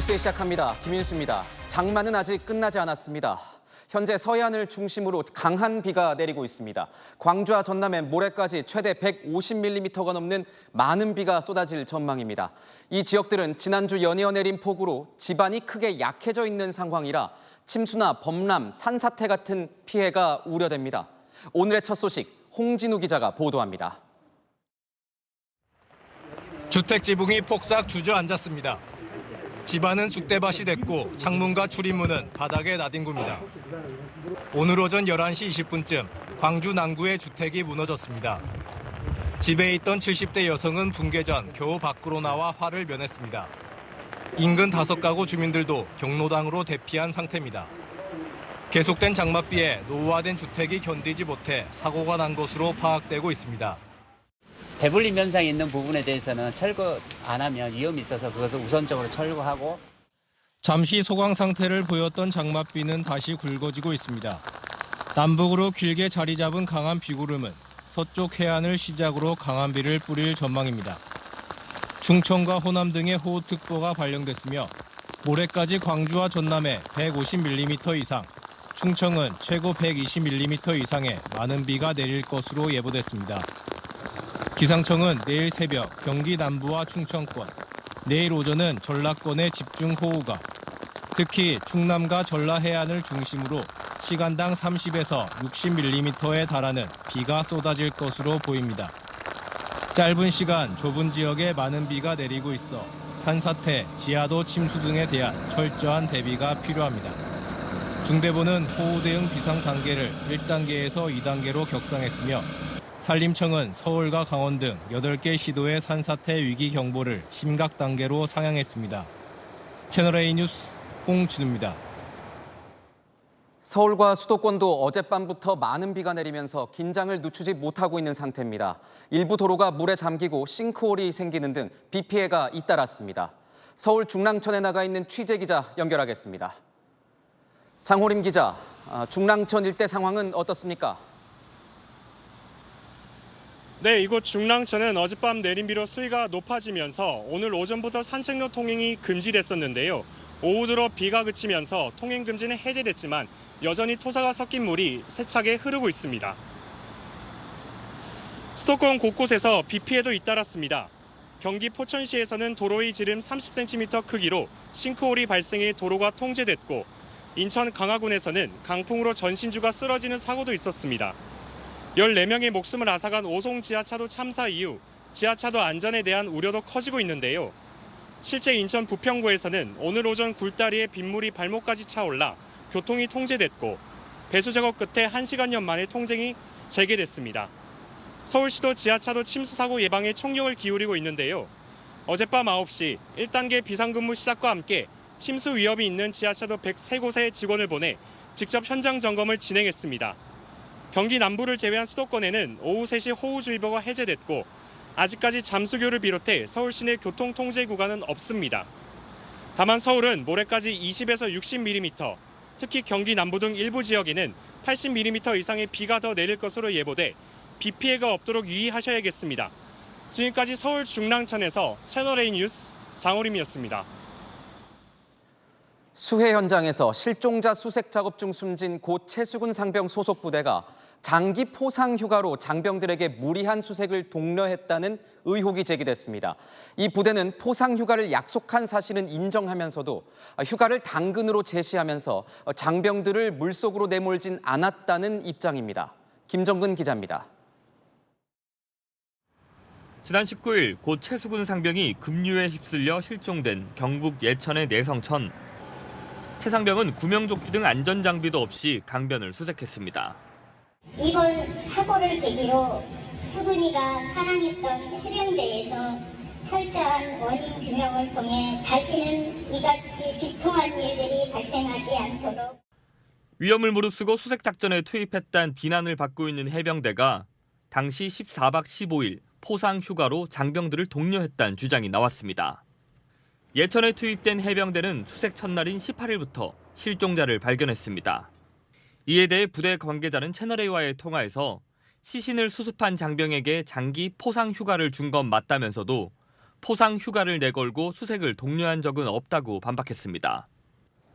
뉴스에 시작합니다. 김윤수입니다. 장마는 아직 끝나지 않았습니다. 현재 서해안을 중심으로 강한 비가 내리고 있습니다. 광주와 전남에 모레까지 최대 150mm가 넘는 많은 비가 쏟아질 전망입니다. 이 지역들은 지난주 연이어 내린 폭우로 지반이 크게 약해져 있는 상황이라 침수나 범람, 산사태 같은 피해가 우려됩니다. 오늘의 첫 소식, 홍진우 기자가 보도합니다. 주택 지붕이 폭삭 주저앉았습니다. 집안은 쑥대밭이 됐고 창문과 출입문은 바닥에 나뒹굽니다. 오늘 오전 11시 20분쯤 광주 남구의 주택이 무너졌습니다. 집에 있던 70대 여성은 붕괴 전 겨우 밖으로 나와 화를 면했습니다. 인근 5가구 주민들도 경로당으로 대피한 상태입니다. 계속된 장맛비에 노후화된 주택이 견디지 못해 사고가 난 것으로 파악되고 있습니다. 배불림 현상이 있는 부분에 대해서는 철거 안 하면 위험이 있어서 그것을 우선적으로 철거하고. 잠시 소강 상태를 보였던 장맛비는 다시 굵어지고 있습니다. 남북으로 길게 자리 잡은 강한 비구름은 서쪽 해안을 시작으로 강한 비를 뿌릴 전망입니다. 충청과 호남 등의 호우특보가 발령됐으며 모레까지 광주와 전남에 150mm 이상, 충청은 최고 120mm 이상의 많은 비가 내릴 것으로 예보됐습니다. 기상청은 내일 새벽 경기 남부와 충청권, 내일 오전은 전라권에 집중호우가, 특히 충남과 전라 해안을 중심으로 시간당 30에서 60mm에 달하는 비가 쏟아질 것으로 보입니다. 짧은 시간 좁은 지역에 많은 비가 내리고 있어 산사태, 지하도 침수 등에 대한 철저한 대비가 필요합니다. 중대본은 호우 대응 비상 단계를 1단계에서 2단계로 격상했으며 산림청은 서울과 강원 등 8개 시도의 산사태 위기 경보를 심각 단계로 상향했습니다. 채널A 뉴스 홍진우입니다. 서울과 수도권도 어젯밤부터 많은 비가 내리면서 긴장을 늦추지 못하고 있는 상태입니다. 일부 도로가 물에 잠기고 싱크홀이 생기는 등 비 피해가 잇따랐습니다. 서울 중랑천에 나가 있는 취재 기자 연결하겠습니다. 장호림 기자, 중랑천 일대 상황은 어떻습니까? 네, 이곳 중랑천은 어젯밤 내린 비로 수위가 높아지면서 오늘 오전부터 산책로 통행이 금지됐었는데요. 오후 들어 비가 그치면서 통행 금지는 해제됐지만 여전히 토사가 섞인 물이 세차게 흐르고 있습니다. 수도권 곳곳에서 비 피해도 잇따랐습니다. 경기 포천시에서는 도로의 지름 30cm 크기로 싱크홀이 발생해 도로가 통제됐고, 인천 강화군에서는 강풍으로 전신주가 쓰러지는 사고도 있었습니다. 14명의 목숨을 앗아간 오송 지하차도 참사 이후 지하차도 안전에 대한 우려도 커지고 있는데요. 실제 인천 부평구에서는 오늘 오전 굴다리에 빗물이 발목까지 차올라 교통이 통제됐고 배수 작업 끝에 1시간여 만에 통행이 재개됐습니다. 서울시도 지하차도 침수 사고 예방에 총력을 기울이고 있는데요. 어젯밤 9시 1단계 비상근무 시작과 함께 침수 위험이 있는 지하차도 103곳에 직원을 보내 직접 현장 점검을 진행했습니다. 경기 남부를 제외한 수도권에는 오후 3시 호우주의보가 해제됐고 아직까지 잠수교를 비롯해 서울 시내 교통 통제 구간은 없습니다. 다만 서울은 모레까지 20에서 60mm, 특히 경기 남부 등 일부 지역에는 80mm 이상의 비가 더 내릴 것으로 예보돼 비 피해가 없도록 유의하셔야겠습니다. 지금까지 서울 중랑천에서 채널A 뉴스 장호림이었습니다. 수해 현장에서 실종자 수색 작업 중 숨진 고 최수근 상병 소속 부대가 장기 포상 휴가로 장병들에게 무리한 수색을 독려했다는 의혹이 제기됐습니다. 이 부대는 포상 휴가를 약속한 사실은 인정하면서도 휴가를 당근으로 제시하면서 장병들을 물속으로 내몰진 않았다는 입장입니다. 김정근 기자입니다. 지난 19일 고 최수근 상병이 급류에 휩쓸려 실종된 경북 예천의 내성천. 최 상병은 구명조끼 등 안전장비도 없이 강변을 수색했습니다. 이번 사고를 계기로 수근이가 사랑했던 해병대에서 철저한 원인 규명을 통해 다시는 이같이 비통한 일들이 발생하지 않도록. 위험을 무릅쓰고 수색작전에 투입했다는 비난을 받고 있는 해병대가 당시 14박 15일 포상 휴가로 장병들을 독려했다는 주장이 나왔습니다. 예천에 투입된 해병대는 수색 첫날인 18일부터 실종자를 발견했습니다. 이에 대해 부대 관계자는 채널A와의 통화에서 시신을 수습한 장병에게 장기 포상 휴가를 준 건 맞다면서도 포상 휴가를 내걸고 수색을 독려한 적은 없다고 반박했습니다.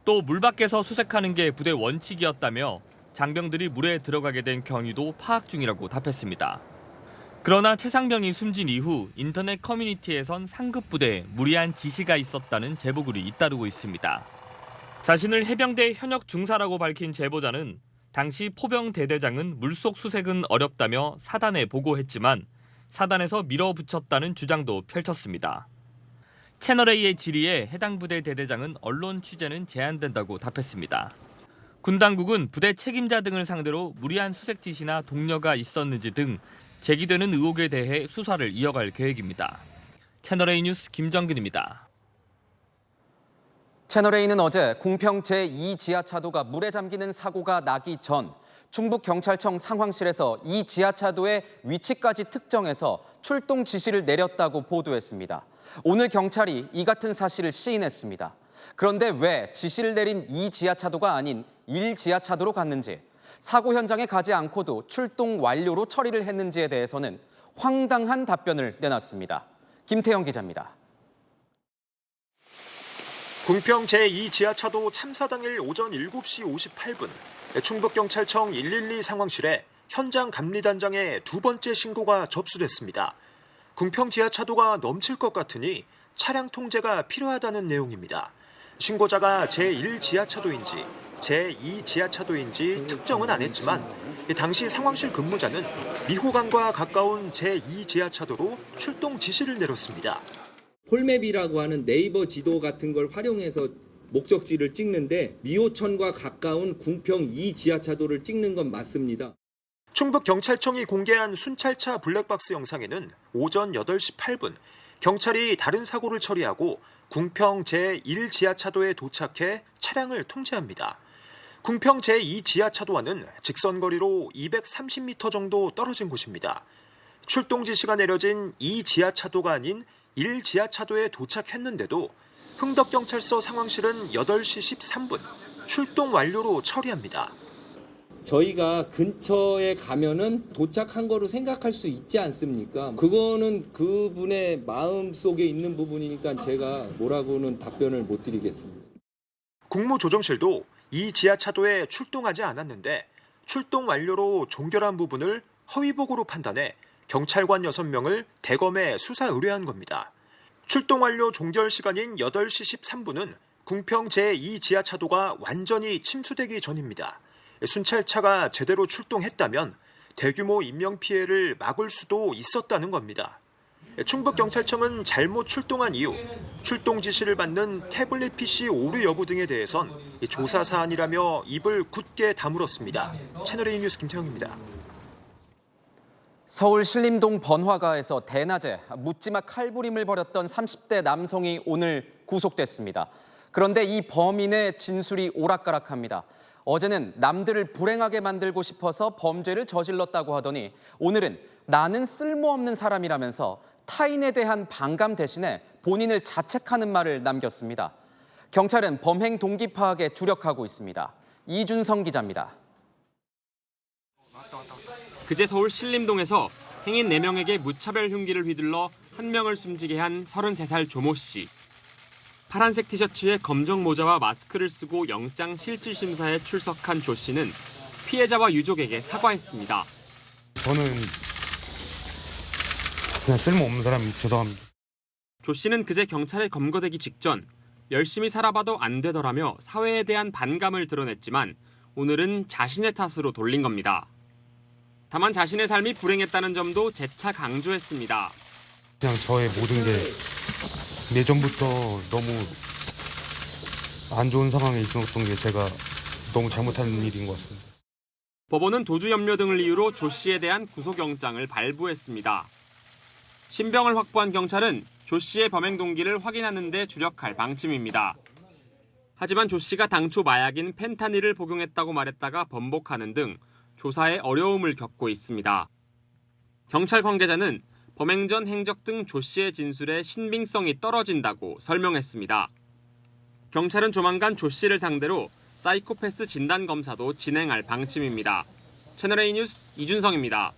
또 물 밖에서 수색하는 게 부대 원칙이었다며 장병들이 물에 들어가게 된 경위도 파악 중이라고 답했습니다. 그러나 최상병이 숨진 이후 인터넷 커뮤니티에선 상급 부대에 무리한 지시가 있었다는 제보글이 잇따르고 있습니다. 자신을 해병대 현역 중사라고 밝힌 제보자는 당시 포병 대대장은 물속 수색은 어렵다며 사단에 보고했지만 사단에서 밀어붙였다는 주장도 펼쳤습니다. 채널A의 질의에 해당 부대 대대장은 언론 취재는 제한된다고 답했습니다. 군 당국은 부대 책임자 등을 상대로 무리한 수색 지시나 독려가 있었는지 등 제기되는 의혹에 대해 수사를 이어갈 계획입니다. 채널A 뉴스 김정근입니다. 채널A는 어제 궁평 제2지하차도가 물에 잠기는 사고가 나기 전 충북경찰청 상황실에서 이 지하차도의 위치까지 특정해서 출동 지시를 내렸다고 보도했습니다. 오늘 경찰이 이 같은 사실을 시인했습니다. 그런데 왜 지시를 내린 이 지하차도가 아닌 1지하차도로 갔는지, 사고 현장에 가지 않고도 출동 완료로 처리를 했는지에 대해서는 황당한 답변을 내놨습니다. 김태영 기자입니다. 궁평 제2지하차도 참사 당일 오전 7시 58분 충북경찰청 112 상황실에 현장 감리단장의 두 번째 신고가 접수됐습니다. 궁평 지하차도가 넘칠 것 같으니 차량 통제가 필요하다는 내용입니다. 신고자가 제1지하차도인지 제2지하차도인지 특정은 안 했지만 당시 상황실 근무자는 미호강과 가까운 제2지하차도로 출동 지시를 내렸습니다. 폴맵이라고 하는 네이버 지도 같은 걸 활용해서 목적지를 찍는데 미호천과 가까운 궁평 2지하차도를 찍는 건 맞습니다. 충북경찰청이 공개한 순찰차 블랙박스 영상에는 오전 8시 8분 경찰이 다른 사고를 처리하고 궁평 제1지하차도에 도착해 차량을 통제합니다. 궁평 제2지하차도와는 직선거리로 230m 정도 떨어진 곳입니다. 출동 지시가 내려진 2지하차도가 아닌 1지하차도에 도착했는데도 흥덕경찰서 상황실은 8시 13분 출동 완료로 처리합니다. 저희가 근처에 가면은 도착한 거로 생각할 수 있지 않습니까? 그거는 그분의 마음속에 있는 부분이니까 제가 뭐라고는 답변을 못 드리겠습니다. 국무조정실도 이 지하차도에 출동하지 않았는데 출동 완료로 종결한 부분을 허위보고로 판단해 경찰관 6명을 대검에 수사 의뢰한 겁니다. 출동 완료 종결 시간인 8시 13분은 궁평 제2지하차도가 완전히 침수되기 전입니다. 순찰차가 제대로 출동했다면 대규모 인명피해를 막을 수도 있었다는 겁니다. 충북경찰청은 잘못 출동한 이유, 출동 지시를 받는 태블릿 PC 오류 여부 등에 대해선 조사 사안이라며 입을 굳게 다물었습니다. 채널A 뉴스 김태형입니다. 서울 신림동 번화가에서 대낮에 묻지마 칼부림을 벌였던 30대 남성이 오늘 구속됐습니다. 그런데 이 범인의 진술이 오락가락합니다. 어제는 남들을 불행하게 만들고 싶어서 범죄를 저질렀다고 하더니 오늘은 나는 쓸모없는 사람이라면서 타인에 대한 반감 대신에 본인을 자책하는 말을 남겼습니다. 경찰은 범행 동기 파악에 주력하고 있습니다. 이준성 기자입니다. 그제 서울 신림동에서 행인 4명에게 무차별 흉기를 휘둘러 1명을 숨지게 한 33살 조모 씨. 파란색 티셔츠에 검정 모자와 마스크를 쓰고 영장 실질 심사에 출석한 조 씨는 피해자와 유족에게 사과했습니다. 저는 그냥 쓸모없는 사람이 죄송합니다. 조 씨는 그제 경찰에 검거되기 직전 열심히 살아봐도 안 되더라며 사회에 대한 반감을 드러냈지만 오늘은 자신의 탓으로 돌린 겁니다. 다만 자신의 삶이 불행했다는 점도 재차 강조했습니다. 그냥 저의 모든 게 예전부터 너무 안 좋은 상황에 있었던 게 제가 너무 잘못한 일인 것 같습니다. 법원은 도주 염려 등을 이유로 조 씨에 대한 구속영장을 발부했습니다. 신병을 확보한 경찰은 조 씨의 범행 동기를 확인하는 데 주력할 방침입니다. 하지만 조 씨가 당초 마약인 펜타닐을 복용했다고 말했다가 번복하는 등 조사에 어려움을 겪고 있습니다. 경찰 관계자는 범행 전 행적 등 조 씨의 진술에 신빙성이 떨어진다고 설명했습니다. 경찰은 조만간 조 씨를 상대로 사이코패스 진단 검사도 진행할 방침입니다. 채널A 뉴스 이준성입니다.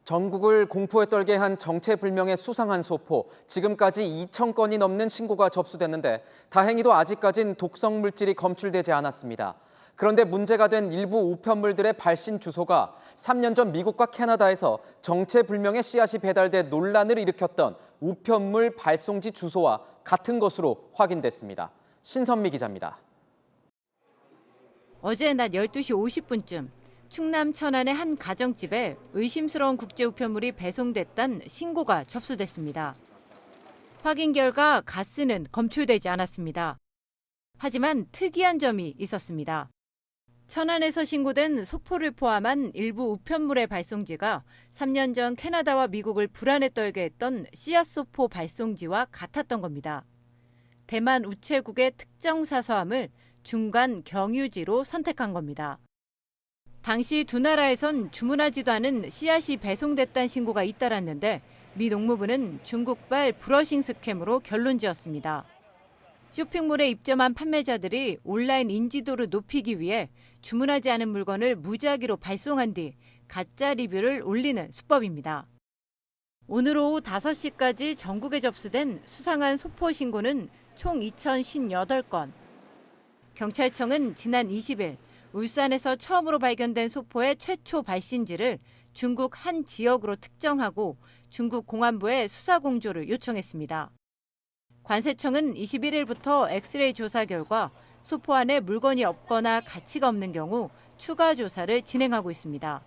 전국을 공포에 떨게 한 정체불명의 수상한 소포. 지금까지 2,000건이 넘는 신고가 접수됐는데 다행히도 아직까진 독성 물질이 검출되지 않았습니다. 그런데 문제가 된 일부 우편물들의 발신 주소가 3년 전 미국과 캐나다에서 정체불명의 씨앗이 배달돼 논란을 일으켰던 우편물 발송지 주소와 같은 것으로 확인됐습니다. 신선미 기자입니다. 어제 낮 12시 50분쯤 충남 천안의 한 가정집에 의심스러운 국제우편물이 배송됐다는 신고가 접수됐습니다. 확인 결과 가스는 검출되지 않았습니다. 하지만 특이한 점이 있었습니다. 천안에서 신고된 소포를 포함한 일부 우편물의 발송지가 3년 전 캐나다와 미국을 불안에 떨게 했던 씨앗소포 발송지와 같았던 겁니다. 대만 우체국의 특정 사서함을 중간 경유지로 선택한 겁니다. 당시 두 나라에선 주문하지도 않은 씨앗이 배송됐다는 신고가 잇따랐는데 미 농무부는 중국발 브러싱 스캠으로 결론 지었습니다. 쇼핑몰에 입점한 판매자들이 온라인 인지도를 높이기 위해 주문하지 않은 물건을 무작위로 발송한 뒤 가짜 리뷰를 올리는 수법입니다. 오늘 오후 5시까지 전국에 접수된 수상한 소포 신고는 총 2,058건. 경찰청은 지난 20일 울산에서 처음으로 발견된 소포의 최초 발신지를 중국 한 지역으로 특정하고 중국 공안부에 수사 공조를 요청했습니다. 관세청은 21일부터 엑스레이 조사 결과 소포 안에 물건이 없거나 가치가 없는 경우 추가 조사를 진행하고 있습니다.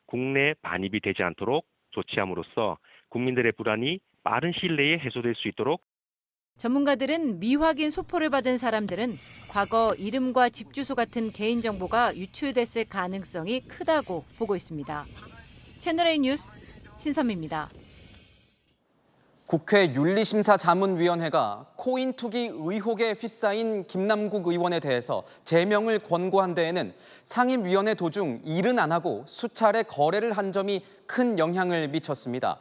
국내 반입이 되지 않도록 조치함으로써 국민들의 불안이 빠른 시일 내에 해소될 수 있도록. 전문가들은 미확인 소포를 받은 사람들은 과거 이름과 집 주소 같은 개인정보가 유출됐을 가능성이 크다고 보고 있습니다. 채널A 뉴스 신선미입니다. 국회 윤리심사자문위원회가 코인 투기 의혹에 휩싸인 김남국 의원에 대해서 제명을 권고한 데에는 상임위원회 도중 일은 안 하고 수차례 거래를 한 점이 큰 영향을 미쳤습니다.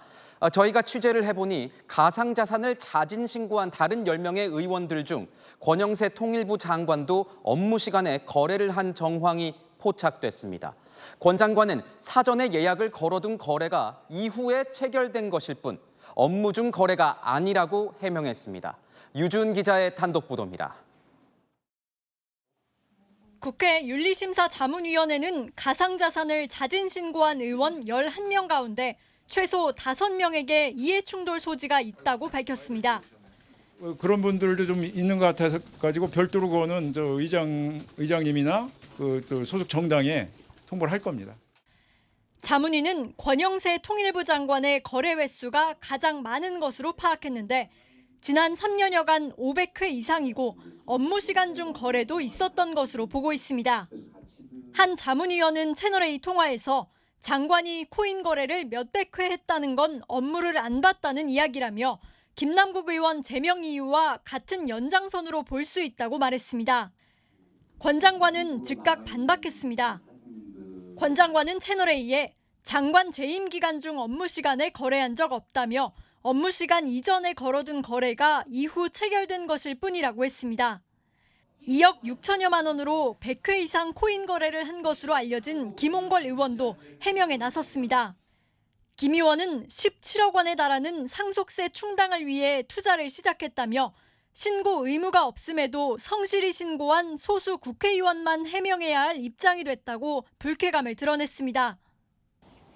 저희가 취재를 해보니 가상자산을 자진 신고한 다른 10명의 의원들 중 권영세 통일부 장관도 업무 시간에 거래를 한 정황이 포착됐습니다. 권 장관은 사전에 예약을 걸어둔 거래가 이후에 체결된 것일 뿐 업무 중 거래가 아니라고 해명했습니다. 유준 기자의 단독 보도입니다. 국회 윤리심사자문위원회는 가상자산을 자진 신고한 의원 11명 가운데 최소 5명에게 이해충돌 소지가 있다고 밝혔습니다. 그런 분들도 좀 있는 것 같아서 가지고 별도로 그거는 저 의장님이나 또 소속 정당에 통보를 할 겁니다. 자문위는 권영세 통일부 장관의 거래 횟수가 가장 많은 것으로 파악했는데 지난 3년여간 500회 이상이고 업무 시간 중 거래도 있었던 것으로 보고 있습니다. 한 자문위원은 채널A 통화에서 장관이 코인 거래를 몇백 회 했다는 건 업무를 안 봤다는 이야기라며 김남국 의원 제명 이유와 같은 연장선으로 볼 수 있다고 말했습니다. 권 장관은 즉각 반박했습니다. 권 장관은 채널A에 장관 재임 기간 중 업무 시간에 거래한 적 없다며 업무 시간 이전에 걸어둔 거래가 이후 체결된 것일 뿐이라고 했습니다. 2억 6천여만 원으로 100회 이상 코인 거래를 한 것으로 알려진 김홍걸 의원도 해명에 나섰습니다. 김 의원은 17억 원에 달하는 상속세 충당을 위해 투자를 시작했다며 신고 의무가 없음에도 성실히 신고한 소수 국회의원만 해명해야 할 입장이 됐다고 불쾌감을 드러냈습니다.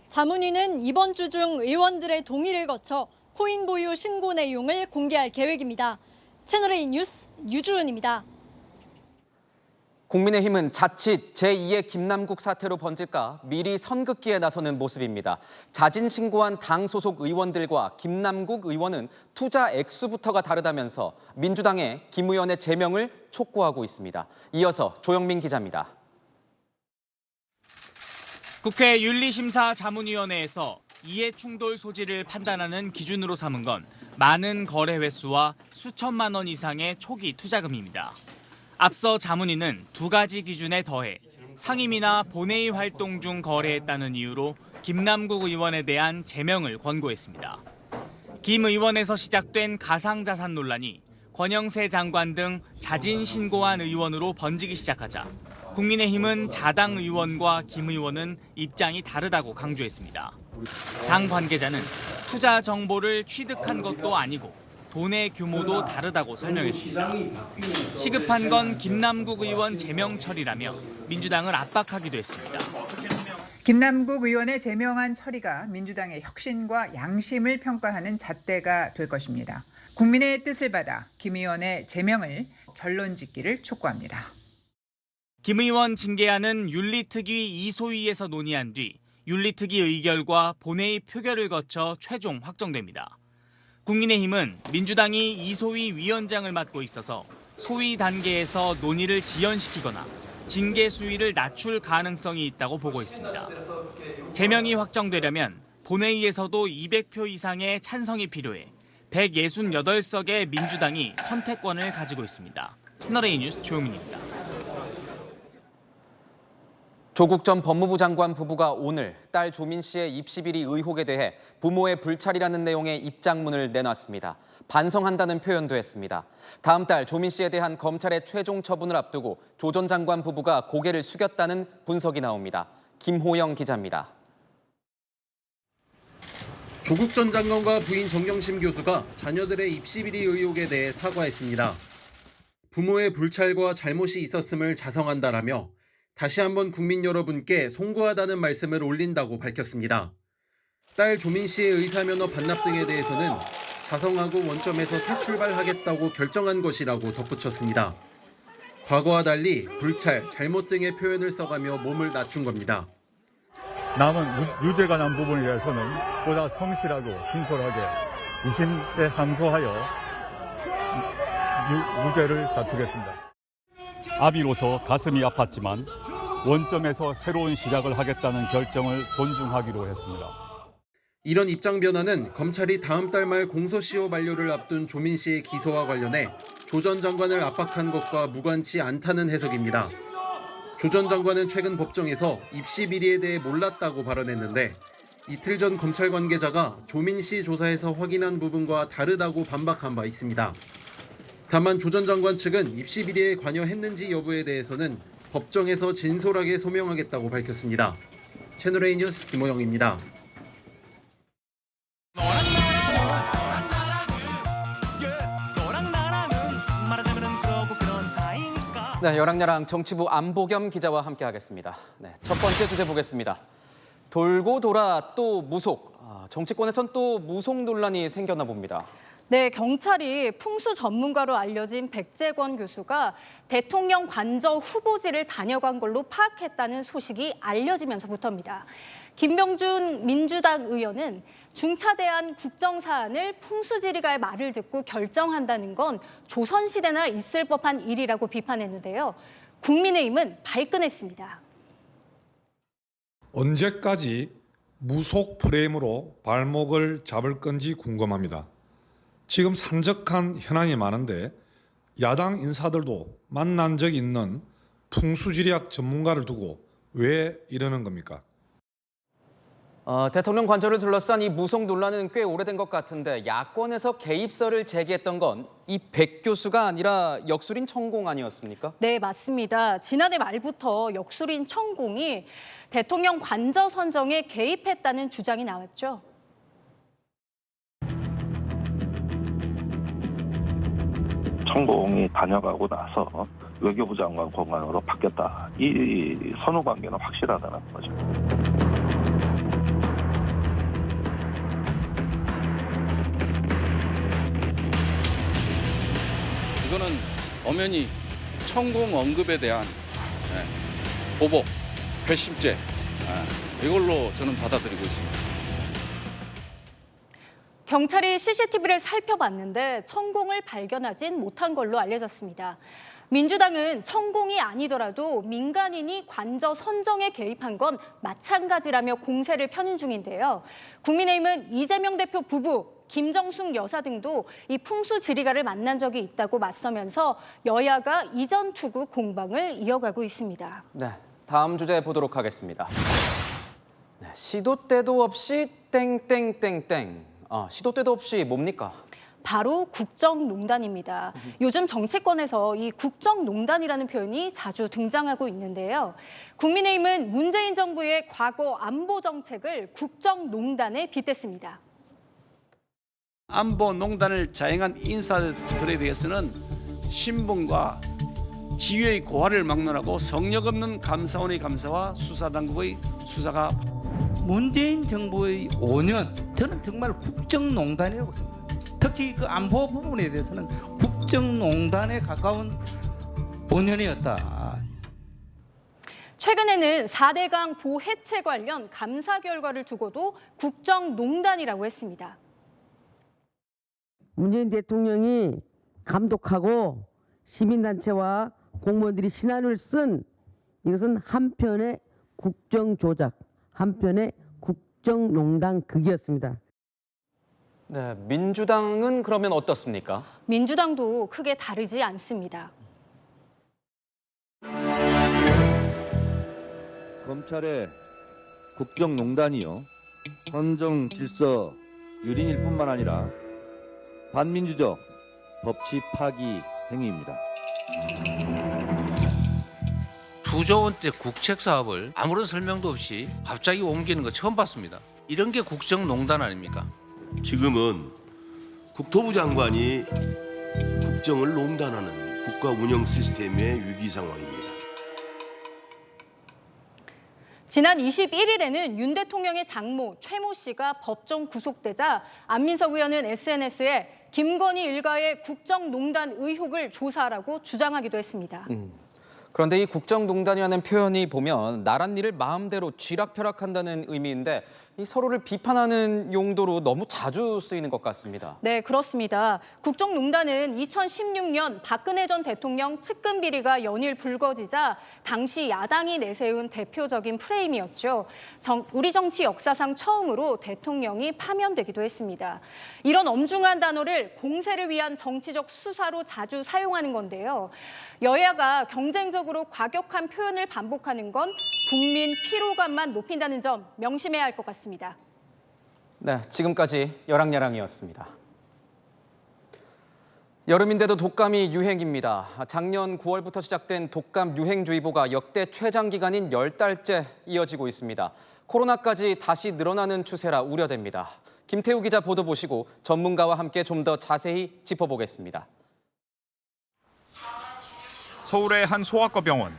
자문위는 이번 주 중 의원들의 동의를 거쳐 코인 보유 신고 내용을 공개할 계획입니다. 채널A 뉴스 유주은입니다. 국민의힘은 자칫 제2의 김남국 사태로 번질까 미리 선긋기에 나서는 모습입니다. 자진 신고한 당 소속 의원들과 김남국 의원은 투자 액수부터가 다르다면서 민주당의 김 의원의 제명을 촉구하고 있습니다. 이어서 조영민 기자입니다. 국회 윤리심사자문위원회에서 이해충돌 소지를 판단하는 기준으로 삼은 건 많은 거래 횟수와 수천만 원 이상의 초기 투자금입니다. 앞서 자문위는 두 가지 기준에 더해 상임위나 본회의 활동 중 거래했다는 이유로 김남국 의원에 대한 제명을 권고했습니다. 김 의원에서 시작된 가상자산 논란이 권영세 장관 등 자진 신고한 의원으로 번지기 시작하자 국민의힘은 자당 의원과 김 의원은 입장이 다르다고 강조했습니다. 당 관계자는 투자 정보를 취득한 것도 아니고 돈의 규모도 다르다고 설명했습니다. 시급한 건 김남국 의원 제명 처리라며 민주당을 압박하기도 했습니다. 김남국 의원의 제명안 처리가 민주당의 혁신과 양심을 평가하는 잣대가 될 것입니다. 국민의 뜻을 받아 김 의원의 제명을 결론짓기를 촉구합니다. 김 의원 징계안은 윤리특위 이소위에서 논의한 뒤 윤리특위 의결과 본회의 표결을 거쳐 최종 확정됩니다. 국민의힘은 민주당이 이소위 위원장을 맡고 있어서 소위 단계에서 논의를 지연시키거나 징계 수위를 낮출 가능성이 있다고 보고 있습니다. 제명이 확정되려면 본회의에서도 200표 이상의 찬성이 필요해 168석의 민주당이 선택권을 가지고 있습니다. 채널A 뉴스 조용민입니다. 조국 전 법무부 장관 부부가 오늘 딸 조민 씨의 입시 비리 의혹에 대해 부모의 불찰이라는 내용의 입장문을 내놨습니다. 반성한다는 표현도 했습니다. 다음 달 조민 씨에 대한 검찰의 최종 처분을 앞두고 조 전 장관 부부가 고개를 숙였다는 분석이 나옵니다. 김호영 기자입니다. 조국 전 장관과 부인 정경심 교수가 자녀들의 입시 비리 의혹에 대해 사과했습니다. 부모의 불찰과 잘못이 있었음을 자성한다라며 다시 한번 국민 여러분께 송구하다는 말씀을 올린다고 밝혔습니다. 딸 조민 씨의 의사면허 반납 등에 대해서는 자성하고 원점에서 새 출발하겠다고 결정한 것이라고 덧붙였습니다. 과거와 달리 불찰, 잘못 등의 표현을 써가며 몸을 낮춘 겁니다. 남은 유죄가 난 부분에 대해서는 보다 성실하고 진솔하게 2심에 항소하여 무죄를 다투겠습니다. 아비로서 가슴이 아팠지만 원점에서 새로운 시작을 하겠다는 결정을 존중하기로 했습니다. 이런 입장 변화는 검찰이 다음 달 말 공소시효 만료를 앞둔 조민 씨의 기소와 관련해 조 전 장관을 압박한 것과 무관치 않다는 해석입니다. 조 전 장관은 최근 법정에서 입시 비리에 대해 몰랐다고 발언했는데 이틀 전 검찰 관계자가 조민 씨 조사에서 확인한 부분과 다르다고 반박한 바 있습니다. 다만 조 전 장관 측은 입시 비리에 관여했는지 여부에 대해서는 법정에서 진솔하게 소명하겠다고 밝혔습니다. 채널A 뉴스 김호영입니다. 네, 여랑야랑 정치부 안보겸 기자와 함께하겠습니다. 네, 첫 번째 주제 보겠습니다. 돌고 돌아 또 무속. 정치권에선 또 무속 논란이 생겼나 봅니다. 네, 경찰이 풍수 전문가로 알려진 백재권 교수가 대통령 관저 후보지를 다녀간 걸로 파악했다는 소식이 알려지면서부터입니다. 김병준 민주당 의원은 중차대한 국정사안을 풍수지리가의 말을 듣고 결정한다는 건 조선시대나 있을 법한 일이라고 비판했는데요. 국민의힘은 발끈했습니다. 언제까지 무속 프레임으로 발목을 잡을 건지 궁금합니다. 지금 산적한 현안이 많은데 야당 인사들도 만난 적 있는 풍수지리학 전문가를 두고 왜 이러는 겁니까? 대통령 관저를 둘러싼 이 무속 논란은 꽤 오래된 것 같은데 야권에서 개입설을 제기했던 건 이 백 교수가 아니라 역술인 천공 아니었습니까? 네, 맞습니다. 지난해 말부터 역술인 천공이 대통령 관저 선정에 개입했다는 주장이 나왔죠. 천공이 다녀가고 나서 외교부 장관 공관으로 바뀌었다. 이 선후 관계는 확실하다는 거죠. 이거는 엄연히 천공 언급에 대한 보복, 괘씸죄 이걸로 저는 받아들이고 있습니다. 경찰이 CCTV를 살펴봤는데 천공을 발견하진 못한 걸로 알려졌습니다. 민주당은 천공이 아니더라도 민간인이 관저 선정에 개입한 건 마찬가지라며 공세를 펴는 중인데요. 국민의힘은 이재명 대표 부부, 김정숙 여사 등도 이 풍수지리가를 만난 적이 있다고 맞서면서 여야가 이전 투구 공방을 이어가고 있습니다. 네, 다음 주제 보도록 하겠습니다. 네, 시도 때도 없이 땡땡땡땡. 시도 때도 없이 뭡니까? 바로 국정농단입니다. 요즘 정치권에서 이 국정농단이라는 표현이 자주 등장하고 있는데요. 국민의힘은 문재인 정부의 과거 안보 정책을 국정농단에 빗댔습니다. 안보농단을 자행한 인사들에 대해서는 신분과 지위의 고하를 막론하고 성역 없는 감사원의 감사와 수사당국의 수사가 문재인 정부의 5년 저는 정말 국정농단이라고 생각합니다. 특히 그 안보 부분에 대해서는 국정농단에 가까운 5년이었다. 최근에는 4대강 보 해체 관련 감사 결과를 두고도 국정농단이라고 했습니다. 문재인 대통령이 감독하고 시민단체와 공무원들이 신안을 쓴 이것은 한편의 국정조작, 한편의 국정농단 극이었습니다. 네, 민주당은 그러면 어떻습니까? 민주당도 크게 다르지 않습니다. 검찰의 국정농단이요, 헌정 질서 유린일 뿐만 아니라 반민주적 법치 파기 행위입니다. 2조 원대 국책 사업을 아무런 설명도 없이 갑자기 옮기는 거 처음 봤습니다. 이런 게 국정농단 아닙니까? 지금은 국토부 장관이 국정을 농단하는 국가 운영 시스템의 위기 상황입니다. 지난 21일에는 윤 대통령의 장모 최모 씨가 법정 구속되자 안민석 의원은 SNS에 김건희 일가의 국정농단 의혹을 조사하라고 주장하기도 했습니다. 그런데 이 국정농단이라는 표현이 보면 나란 일을 마음대로 쥐락펴락한다는 의미인데 이 서로를 비판하는 용도로 너무 자주 쓰이는 것 같습니다. 네, 그렇습니다. 국정농단은 2016년 박근혜 전 대통령 측근 비리가 연일 불거지자 당시 야당이 내세운 대표적인 프레임이었죠. 우리 정치 역사상 처음으로 대통령이 파면되기도 했습니다. 이런 엄중한 단어를 공세를 위한 정치적 수사로 자주 사용하는 건데요. 여야가 경쟁적으로 과격한 표현을 반복하는 건 국민 피로감만 높인다는 점 명심해야 할 것 같습니다. 네, 지금까지 열왕야랑이었습니다. 여름인데도 독감이 유행입니다. 작년 9월부터 시작된 독감 유행주의보가 역대 최장 기간인 10달째 이어지고 있습니다. 코로나까지 다시 늘어나는 추세라 우려됩니다. 김태우 기자 보도 보시고 전문가와 함께 좀 더 자세히 짚어보겠습니다. 서울의 한 소아과 병원.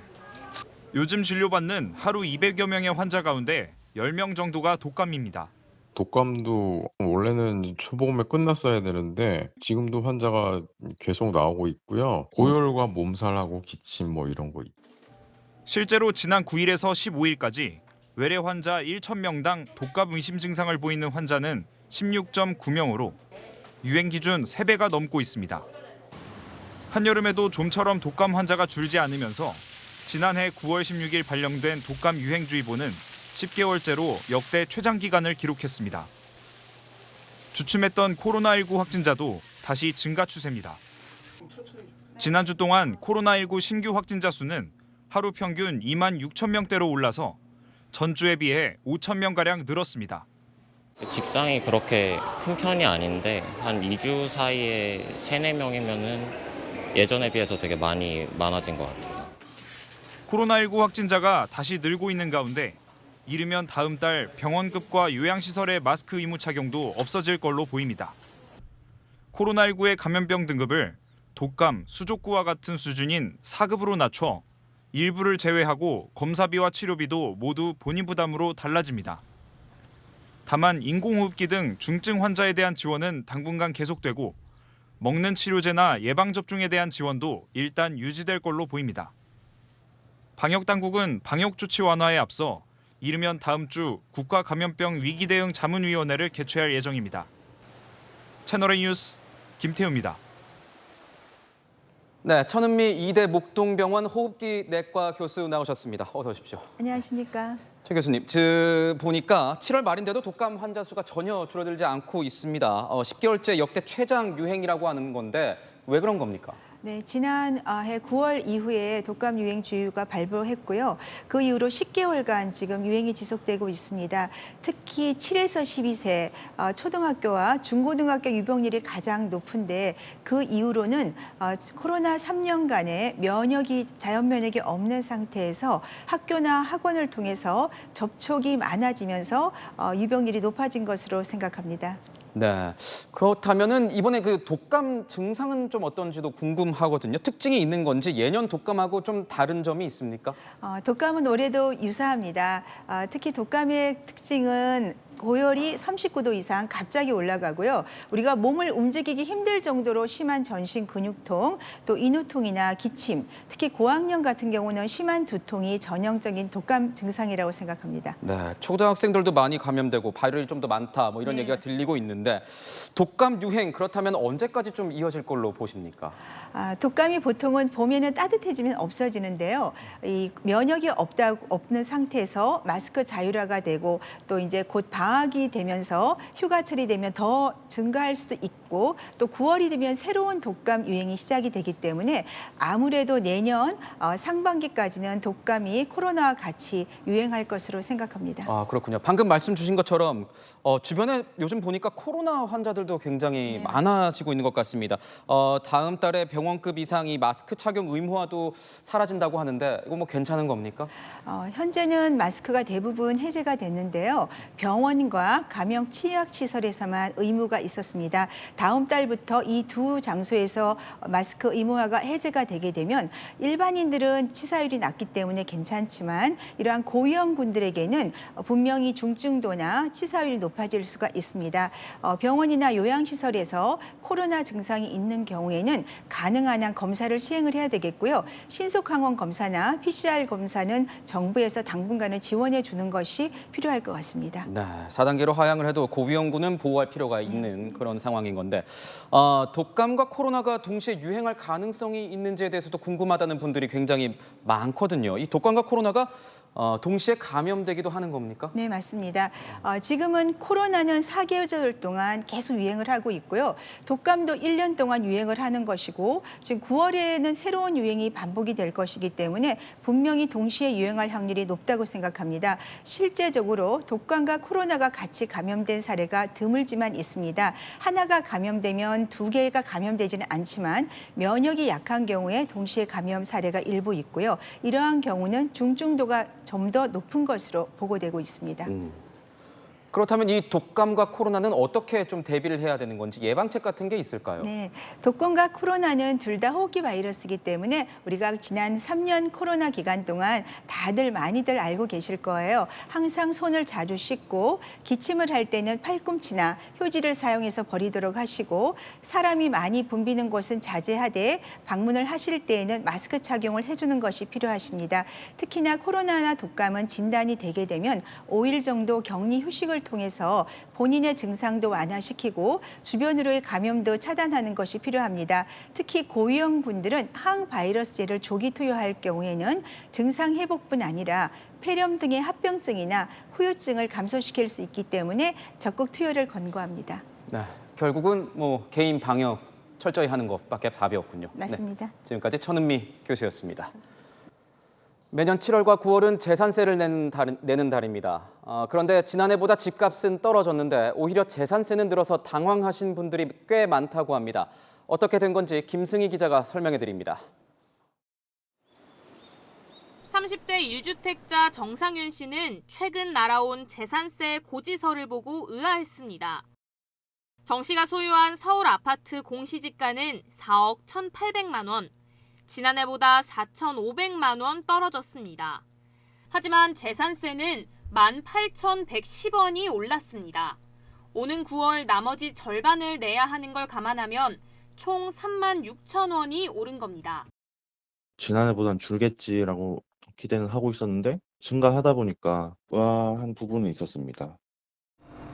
요즘 진료받는 하루 200여 명의 환자 가운데 10명 정도가 독감입니다. 독감도 원래는 초봄에 끝났어야 되는데 지금도 환자가 계속 나오고 있고요. 고열과 몸살하고 기침 뭐 이런 거. 실제로 지난 9일에서 15일까지 외래 환자 1,000명당 독감 의심 증상을 보이는 환자는 16.9명으로 유행 기준 3배가 넘고 있습니다. 한여름에도 좀처럼 독감 환자가 줄지 않으면서 지난해 9월 16일 발령된 독감 유행주의보는 10개월째로 역대 최장 기간을 기록했습니다. 주춤했던 코로나19 확진자도 다시 증가 추세입니다. 지난주 동안 코로나19 신규 확진자 수는 하루 평균 2만 6천 명대로 올라서 전주에 비해 5천 명가량 늘었습니다. 직장이 그렇게 큰 편이 아닌데 한 2주 사이에 3, 4명이면은 예전에 비해서 되게 많아진 것 같아요. 코로나19 확진자가 다시 늘고 있는 가운데 이르면 다음 달 병원급과 요양시설의 마스크 의무 착용도 없어질 걸로 보입니다. 코로나19의 감염병 등급을 독감, 수족구와 같은 수준인 4급으로 낮춰 일부를 제외하고 검사비와 치료비도 모두 본인 부담으로 달라집니다. 다만 인공호흡기 등 중증 환자에 대한 지원은 당분간 계속되고 먹는 치료제나 예방접종에 대한 지원도 일단 유지될 걸로 보입니다. 방역당국은 방역조치 완화에 앞서 이르면 다음 주 국가감염병 위기대응 자문위원회를 개최할 예정입니다. 채널A 뉴스 김태우입니다. 네, 천은미 이대 목동병원 호흡기 내과 교수 나오셨습니다. 어서 오십시오. 안녕하십니까. 최 교수님, 보니까 7월 말인데도 독감 환자 수가 전혀 줄어들지 않고 있습니다. 10개월째 역대 최장 유행이라고 하는 건데 왜 그런 겁니까? 네, 지난해 9월 이후에 독감 유행 주의가 발효했고요. 그 이후로 10개월간 지금 유행이 지속되고 있습니다. 특히 7에서 12세 초등학교와 중고등학교 유병률이 가장 높은데 그 이후로는 코로나 3년간의 자연 면역이 없는 상태에서 학교나 학원을 통해서 접촉이 많아지면서 유병률이 높아진 것으로 생각합니다. 네. 그렇다면은 이번에 그 독감 증상은 좀 어떤지도 궁금하거든요. 특징이 있는 건지 예년 독감하고 좀 다른 점이 있습니까? 독감은 올해도 유사합니다. 특히 독감의 특징은 고열이 39도 이상 갑자기 올라가고요. 우리가 몸을 움직이기 힘들 정도로 심한 전신 근육통, 또 인후통이나 기침, 특히 고학년 같은 경우는 심한 두통이 전형적인 독감 증상이라고 생각합니다. 네, 초등학생들도 많이 감염되고 바이럴이 좀 더 많다 뭐 이런 얘기가 들리고 있는데 독감 유행 그렇다면 언제까지 좀 이어질 걸로 보십니까? 독감이 보통은 봄에는 따뜻해지면 없어지는데요. 이 면역이 없는 상태에서 마스크 자율화가 되고 또 이제 곧 방학이 되면서 휴가철이 되면 더 증가할 수도 있고 또 9월이 되면 새로운 독감 유행이 시작이 되기 때문에 아무래도 내년 상반기까지는 독감이 코로나와 같이 유행할 것으로 생각합니다. 그렇군요. 방금 말씀 주신 것처럼 주변에 요즘 보니까 코로나 환자들도 굉장히 많아지고 있는 것 같습니다. 다음 달에 병원급 이상이 마스크 착용 의무화도 사라진다고 하는데 이거 뭐 괜찮은 겁니까? 현재는 마스크가 대부분 해제가 됐는데요. 병원과 감염 치약 시설에서만 의무가 있었습니다. 다음 달부터 이 두 장소에서 마스크 의무화가 해제가 되게 되면 일반인들은 치사율이 낮기 때문에 괜찮지만 이러한 고위험군들에게는 분명히 중증도나 치사율이 높아질 수가 있습니다. 병원이나 요양시설에서 코로나 증상이 있는 경우에는 가능한 한 검사를 시행을 해야 되겠고요. 신속항원 검사나 PCR 검사는 정부에서 당분간은 지원해 주는 것이 필요할 것 같습니다. 네, 4단계로 하향을 해도 고위험군은 보호할 필요가 있는 그런 상황인 건데 독감과 코로나가 동시에 유행할 가능성이 있는지에 대해서도 궁금하다는 분들이 굉장히 많거든요. 이 독감과 코로나가 동시에 감염되기도 하는 겁니까? 네, 맞습니다. 지금은 코로나는 4개월 동안 계속 유행을 하고 있고요. 독감도 1년 동안 유행을 하는 것이고 지금 9월에는 새로운 유행이 반복이 될 것이기 때문에 분명히 동시에 유행할 확률이 높다고 생각합니다. 실제적으로 독감과 코로나가 같이 감염된 사례가 드물지만 있습니다. 하나가 감염되면 두 개가 감염되지는 않지만 면역이 약한 경우에 동시에 감염 사례가 일부 있고요. 이러한 경우는 중증도가 좀 더 높은 것으로 보고되고 있습니다. 그렇다면 이 독감과 코로나는 어떻게 좀 대비를 해야 되는 건지 예방책 같은 게 있을까요? 네, 독감과 코로나는 둘 다 호흡기 바이러스이기 때문에 우리가 지난 3년 코로나 기간 동안 많이들 알고 계실 거예요. 항상 손을 자주 씻고 기침을 할 때는 팔꿈치나 휴지를 사용해서 버리도록 하시고 사람이 많이 붐비는 곳은 자제하되 방문을 하실 때에는 마스크 착용을 해주는 것이 필요하십니다. 특히나 코로나나 독감은 진단이 되게 되면 5일 정도 격리 휴식을 통해서 본인의 증상도 완화시키고 주변으로의 감염도 차단하는 것이 필요합니다. 특히 고위험군들은 항바이러스제를 조기 투여할 경우에는 증상 회복뿐 아니라 폐렴 등의 합병증이나 후유증을 감소시킬 수 있기 때문에 적극 투여를 권고합니다. 네, 결국은 뭐 개인 방역 철저히 하는 것밖에 답이 없군요. 맞습니다. 네, 지금까지 천은미 교수였습니다. 매년 7월과 9월은 재산세를 내는 달입니다. 그런데 지난해보다 집값은 떨어졌는데 오히려 재산세는 늘어서 당황하신 분들이 꽤 많다고 합니다. 어떻게 된 건지 김승희 기자가 설명해 드립니다. 30대 1주택자 정상윤 씨는 최근 날아온 재산세 고지서를 보고 의아했습니다. 정 씨가 소유한 서울 아파트 공시지가는 4억 1,800만 원. 지난해보다 4,500만 원 떨어졌습니다. 하지만 재산세는 18,110원이 올랐습니다. 오는 9월 나머지 절반을 내야 하는 걸 감안하면 총 36,000원이 오른 겁니다. 지난해보단 줄겠지라고 기대는 하고 있었는데 증가하다 보니까 의아한 부분은 있었습니다.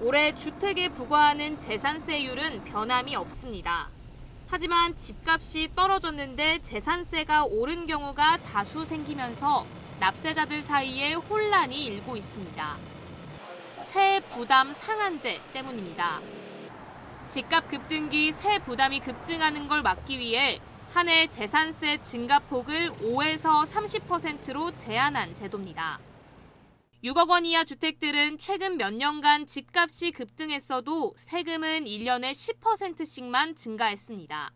올해 주택에 부과하는 재산세율은 변함이 없습니다. 하지만 집값이 떨어졌는데 재산세가 오른 경우가 다수 생기면서 납세자들 사이에 혼란이 일고 있습니다. 세 부담 상한제 때문입니다. 집값 급등기 세 부담이 급증하는 걸 막기 위해 한 해 재산세 증가폭을 5에서 30%로 제한한 제도입니다. 6억 원 이하 주택들은 최근 몇 년간 집값이 급등했어도 세금은 1년에 10%씩만 증가했습니다.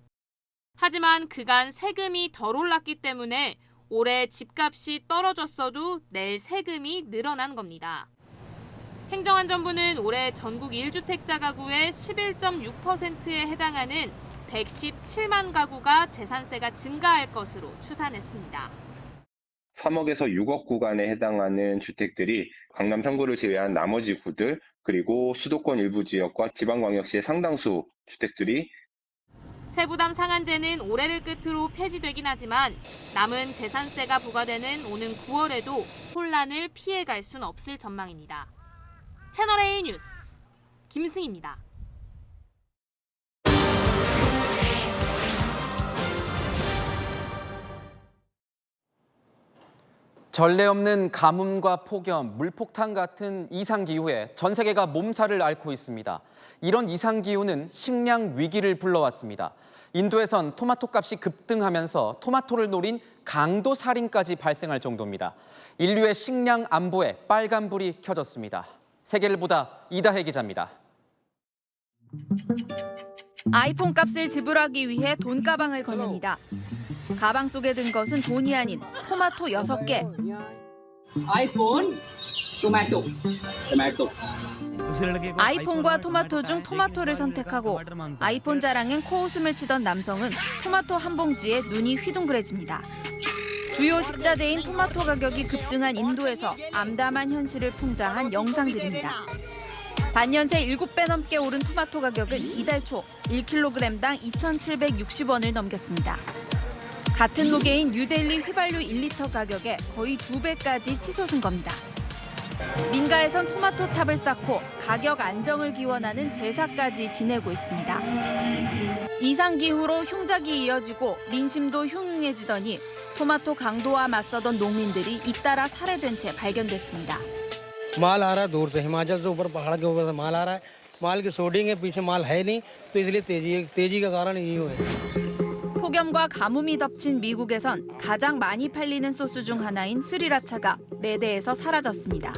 하지만 그간 세금이 덜 올랐기 때문에 올해 집값이 떨어졌어도 낼 세금이 늘어난 겁니다. 행정안전부는 올해 전국 1주택자 가구의 11.6%에 해당하는 117만 가구가 재산세가 증가할 것으로 추산했습니다. 3억에서 6억 구간에 해당하는 주택들이 강남 3구를 제외한 나머지 구들, 그리고 수도권 일부 지역과 지방광역시의 상당수 주택들이 세부담 상한제는 올해를 끝으로 폐지되긴 하지만 남은 재산세가 부과되는 오는 9월에도 혼란을 피해갈 순 없을 전망입니다. 채널A 뉴스 김승희입니다. 전례 없는 가뭄과 폭염, 물폭탄 같은 이상기후에 전 세계가 몸살을 앓고 있습니다. 이런 이상기후는 식량 위기를 불러왔습니다. 인도에선 토마토 값이 급등하면서 토마토를 노린 강도 살인까지 발생할 정도입니다. 인류의 식량 안보에 빨간불이 켜졌습니다. 세계를 보다 이다혜 기자입니다. 아이폰 값을 지불하기 위해 돈가방을 건넵니다. 가방 속에 든 것은 돈이 아닌 토마토 6개. 아이폰, 토마토. 아이폰과 토마토 중 토마토를 선택하고 아이폰 자랑엔 코웃음을 치던 남성은 토마토 한 봉지에 눈이 휘둥그레집니다. 주요 식자재인 토마토 가격이 급등한 인도에서 암담한 현실을 풍자한 영상들입니다. 반년 새 7배 넘게 오른 토마토 가격은 이달 초 1kg당 2,760원을 넘겼습니다. 같은 무게인 뉴델리 휘발유 1리터 가격에 거의 2배까지 치솟은 겁니다. 민가에선 토마토 탑을 쌓고 가격 안정을 기원하는 제사까지 지내고 있습니다. 이상기후로 흉작이 이어지고 민심도 흉흉해지더니 토마토 강도와 맞서던 농민들이 잇따라 살해된 채 발견됐습니다. माल आ रहा है दूर से हिमाचल से ऊपर पहाड़ के ऊपर से माल आ रहा है माल की सोर्टिंग है पीछे माल है नहीं तो इसलिए तेजी का कारण यही है. 폭염과 가뭄이 덮친 미국에선 가장 많이 팔리는 소스 중 하나인 스리라차가 매대에서 사라졌습니다.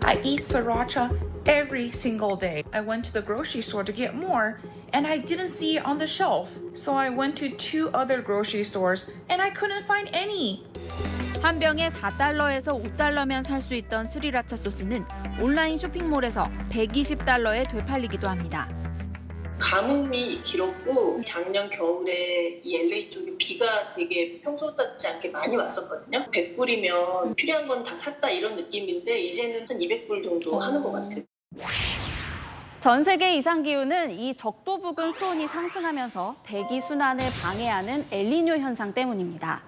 I eat sriracha every single day. I went to the grocery store to get more and I didn't see it on the shelf. So I went to 2 other grocery stores and I couldn't find any. 한 병에 4달러에서 5달러면 살 수 있던 스리라차 소스는 온라인 쇼핑몰에서 120달러에 되팔리기도 합니다. 가뭄이 길었고 작년 겨울에 이 LA 쪽에 비가 되게 평소 같지 않게 많이 왔었거든요. 100불이면 필요한 건 다 샀다 이런 느낌인데 이제는 한 200불 정도 하는 것 같아요. 전 세계 이상기후는 이 적도 부근 수온이 상승하면서 대기 순환을 방해하는 엘니뇨 현상 때문입니다.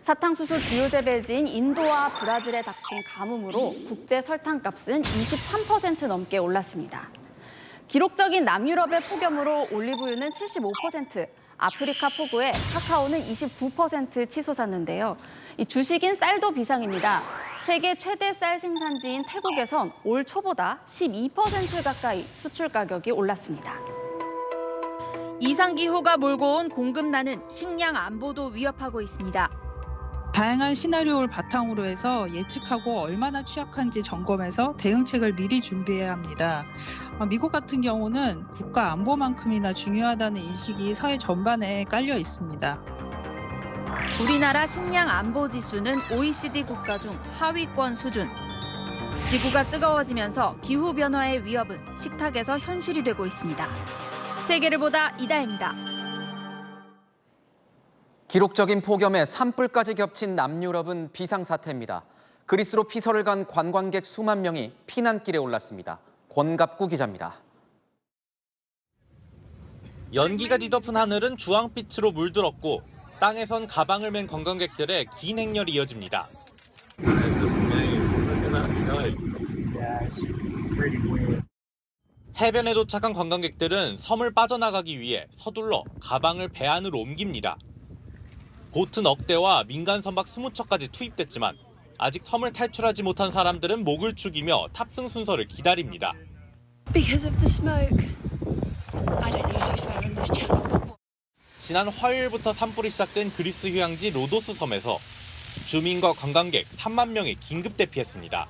사탕수수 주요 재배지인 인도와 브라질에 닥친 가뭄으로 국제 설탕값은 23% 넘게 올랐습니다. 기록적인 남유럽의 폭염으로 올리브유는 75%, 아프리카 폭우에 카카오는 29% 치솟았는데요. 이 주식인 쌀도 비상입니다. 세계 최대 쌀 생산지인 태국에선 올 초보다 12% 가까이 수출 가격이 올랐습니다. 이상기후가 몰고 온 공급난은 식량 안보도 위협하고 있습니다. 다양한 시나리오를 바탕으로 해서 예측하고 얼마나 취약한지 점검해서 대응책을 미리 준비해야 합니다. 미국 같은 경우는 국가 안보만큼이나 중요하다는 인식이 사회 전반에 깔려 있습니다. 우리나라 식량 안보 지수는 OECD 국가 중 하위권 수준. 지구가 뜨거워지면서 기후 변화의 위협은 식탁에서 현실이 되고 있습니다. 세계를 보다 이다혜입니다. 기록적인 폭염에 산불까지 겹친 남유럽은 비상사태입니다. 그리스로 피서를 간 관광객 수만 명이 피난길에 올랐습니다. 권갑구 기자입니다. 연기가 뒤덮은 하늘은 주황빛으로 물들었고 땅에선 가방을 맨 관광객들의 긴 행렬이 이어집니다. 해변에 도착한 관광객들은 섬을 빠져나가기 위해 서둘러 가방을 배 안으로 옮깁니다. 보트 넉 대와 민간 선박 20척까지 투입됐지만 아직 섬을 탈출하지 못한 사람들은 목을 축이며 탑승 순서를 기다립니다. 지난 화요일부터 산불이 시작된 그리스 휴양지 로도스 섬에서 주민과 관광객 3만 명이 긴급 대피했습니다.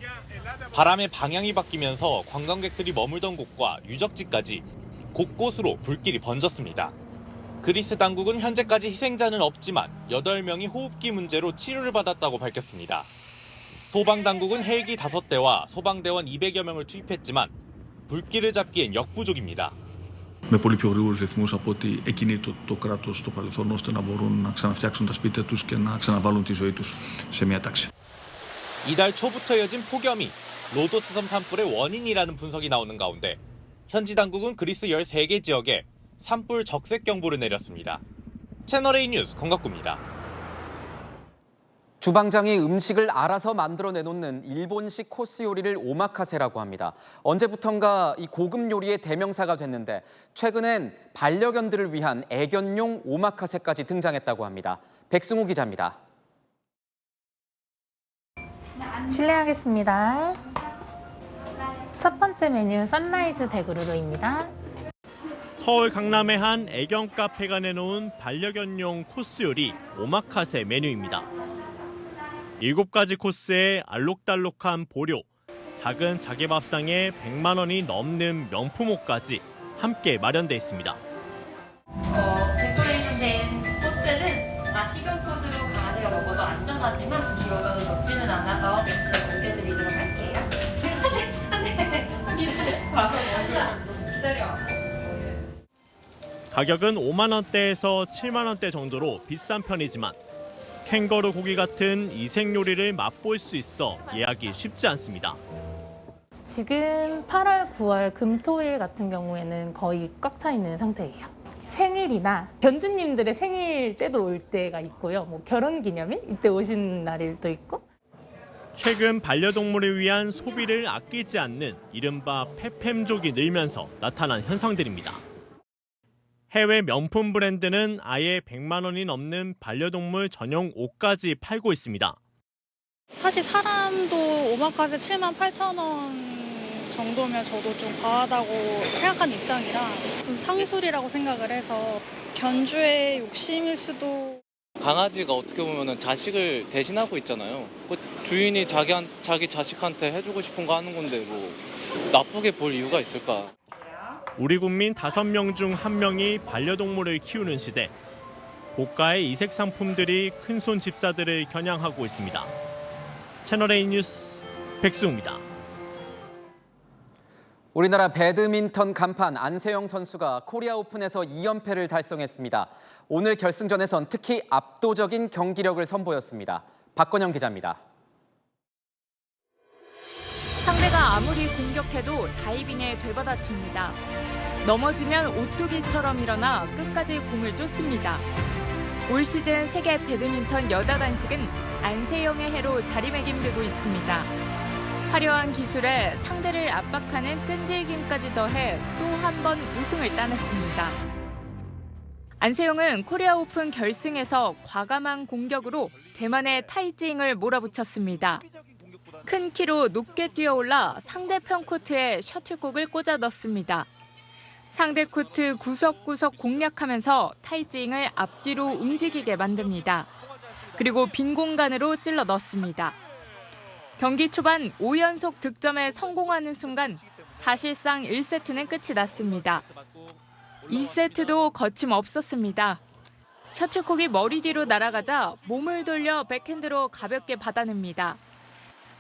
바람의 방향이 바뀌면서 관광객들이 머물던 곳과 유적지까지 곳곳으로 불길이 번졌습니다. 그리스 당국은 현재까지 희생자는 없지만 8명이 호흡기 문제로 치료를 받았다고 밝혔습니다. 소방당국은 헬기 5대와 소방대원 200여 명을 투입했지만 불길을 잡기엔 역부족입니다. με πολύ πιο γρήγορους ρυθμούς από ότι εκείνοι το κράτος στο παρελθόν, ώστε να μπορούν να ξαναφτιάξουν τα σπίτια τους και να ξαναβάλουν τη ζωή τους σε μια τάξη. 이달 초부터 이어진 폭염이 로도스 섬 산불의 원인이라는 분석이 나오는 가운데 현지 당국은 그리스 13개 지역에 산불 적색 경보를 내렸습니다. 채널A 뉴스 권갑구입니다. 주방장이 음식을 알아서 만들어 내놓는 일본식 코스 요리를 오마카세라고 합니다. 언제부턴가 이 고급 요리의 대명사가 됐는데 최근엔 반려견들을 위한 애견용 오마카세까지 등장했다고 합니다. 백승우 기자입니다. 실례하겠습니다. 첫 번째 메뉴 선라이즈 데그루로입니다. 서울 강남의 한 애견 카페가 내놓은 반려견용 코스 요리 오마카세 메뉴입니다. 7가지 코스에 알록달록한 보료, 작은 자개밥상에 100만 원이 넘는 명품옷까지 함께 마련돼 있습니다. 데코레이션된 꽃들은 식용 코스로 강아지가 먹어도 안전하지만 기호가 높지는 않아서 제가 옮겨드리도록 할게요. 기다려. 가격은 5만 원대에서 7만 원대 정도로 비싼 편이지만 캥거루 고기 같은 이색 요리를 맛볼 수 있어 예약이 쉽지 않습니다. 지금 8월, 9월, 금, 토일 같은 경우에는 거의 꽉 차 있는 상태예요. 생일이나 견주님들의 생일 때도 올 때가 있고요. 뭐 결혼기념일 이때 오신 날일도 있고. 최근 반려동물을 위한 소비를 아끼지 않는 이른바 페팸족이 늘면서 나타난 현상들입니다. 해외 명품 브랜드는 아예 100만 원이 넘는 반려동물 전용 옷까지 팔고 있습니다. 사실 사람도 오마카세 7만 8천 원 정도면 저도 좀 과하다고 생각하는 입장이라 좀 상술이라고 생각을 해서 견주의 욕심일 수도. 강아지가 어떻게 보면 자식을 대신하고 있잖아요. 그 주인이 자기 자식한테 해주고 싶은 거 하는 건데 뭐 나쁘게 볼 이유가 있을까? 우리 국민 5명 중 1명이 반려동물을 키우는 시대. 고가의 이색 상품들이 큰손 집사들을 겨냥하고 있습니다. 채널A 뉴스 백승우입니다. 우리나라 배드민턴 간판 안세영 선수가 코리아 오픈에서 2연패를 달성했습니다. 오늘 결승전에선 특히 압도적인 경기력을 선보였습니다. 박건영 기자입니다. 상대가 아무리 공격해도 다이빙에 되받아칩니다. 넘어지면 오뚜기처럼 일어나 끝까지 공을 쫓습니다. 올 시즌 세계 배드민턴 여자 단식은 안세영의 해로 자리매김되고 있습니다. 화려한 기술에 상대를 압박하는 끈질김까지 더해 또 한 번 우승을 따냈습니다. 안세영은 코리아 오픈 결승에서 과감한 공격으로 대만의 타이징을 몰아붙였습니다. 큰 키로 높게 뛰어올라 상대편 코트에 셔틀콕을 꽂아 넣습니다. 상대 코트 구석구석 공략하면서 타이징을 앞뒤로 움직이게 만듭니다. 그리고 빈 공간으로 찔러 넣습니다. 경기 초반 5연속 득점에 성공하는 순간 사실상 1세트는 끝이 났습니다. 2세트도 거침없었습니다. 셔틀콕이 머리 뒤로 날아가자 몸을 돌려 백핸드로 가볍게 받아냅니다.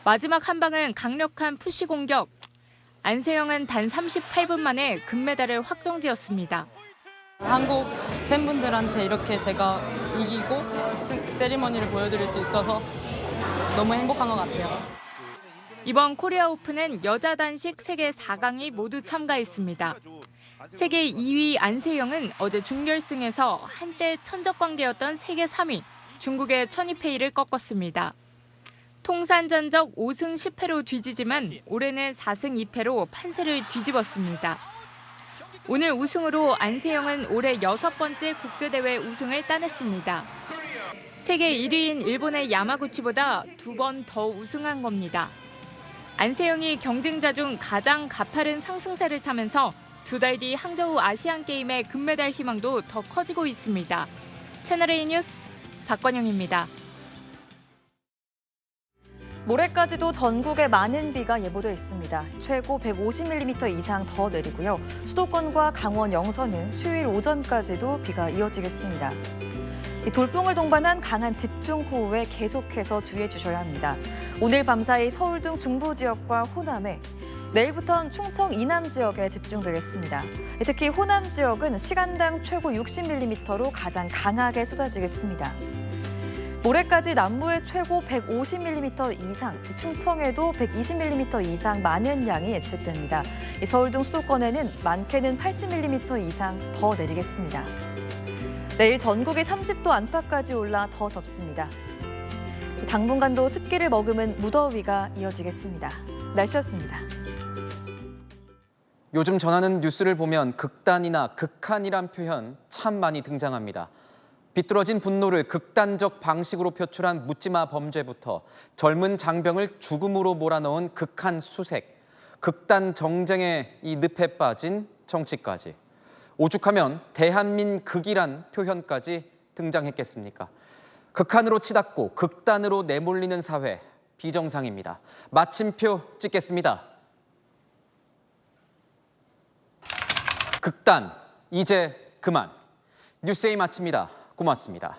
마지막 한 방은 강력한 푸시 공격. 안세영은 단 38분 만에 금메달을 확정지었습니다. 한국 팬분들한테 이렇게 제가 이기고 세리머니를 보여드릴 수 있어서 너무 행복한 것 같아요. 이번 코리아 오픈엔 여자 단식 세계 4강이 모두 참가했습니다. 세계 2위 안세영은 어제 준결승에서 한때 천적관계였던 세계 3위 중국의 천이페이를 꺾었습니다. 통산 전적 5승 10패로 뒤지지만 올해는 4승 2패로 판세를 뒤집었습니다. 오늘 우승으로 안세영은 올해 6번째 국제대회 우승을 따냈습니다. 세계 1위인 일본의 야마구치보다 2번 더 우승한 겁니다. 안세영이 경쟁자 중 가장 가파른 상승세를 타면서 두 달 뒤 항저우 아시안게임의 금메달 희망도 더 커지고 있습니다. 채널A 뉴스 박관영입니다. 모레까지도 전국에 많은 비가 예보돼 있습니다. 최고 150mm 이상 더 내리고요. 수도권과 강원 영서는 수요일 오전까지도 비가 이어지겠습니다. 돌풍을 동반한 강한 집중호우에 계속해서 주의해 주셔야 합니다. 오늘 밤사이 서울 등 중부 지역과 호남에, 내일부터는 충청 이남 지역에 집중되겠습니다. 특히 호남 지역은 시간당 최고 60mm로 가장 강하게 쏟아지겠습니다. 모레까지 남부에 최고 150mm 이상, 충청에도 120mm 이상 많은 양이 예측됩니다. 서울 등 수도권에는 많게는 80mm 이상 더 내리겠습니다. 내일 전국이 30도 안팎까지 올라 더 덥습니다. 당분간도 습기를 머금은 무더위가 이어지겠습니다. 날씨였습니다. 요즘 전하는 뉴스를 보면 극단이나 극한이란 표현 참 많이 등장합니다. 비뚤어진 분노를 극단적 방식으로 표출한 묻지마 범죄부터 젊은 장병을 죽음으로 몰아넣은 극한 수색, 극단 정쟁의 이 늪에 빠진 정치까지. 오죽하면 대한민극이란 표현까지 등장했겠습니까? 극한으로 치닫고 극단으로 내몰리는 사회, 비정상입니다. 마침표 찍겠습니다. 극단, 이제 그만. 뉴스에이 마칩니다. 고맙습니다.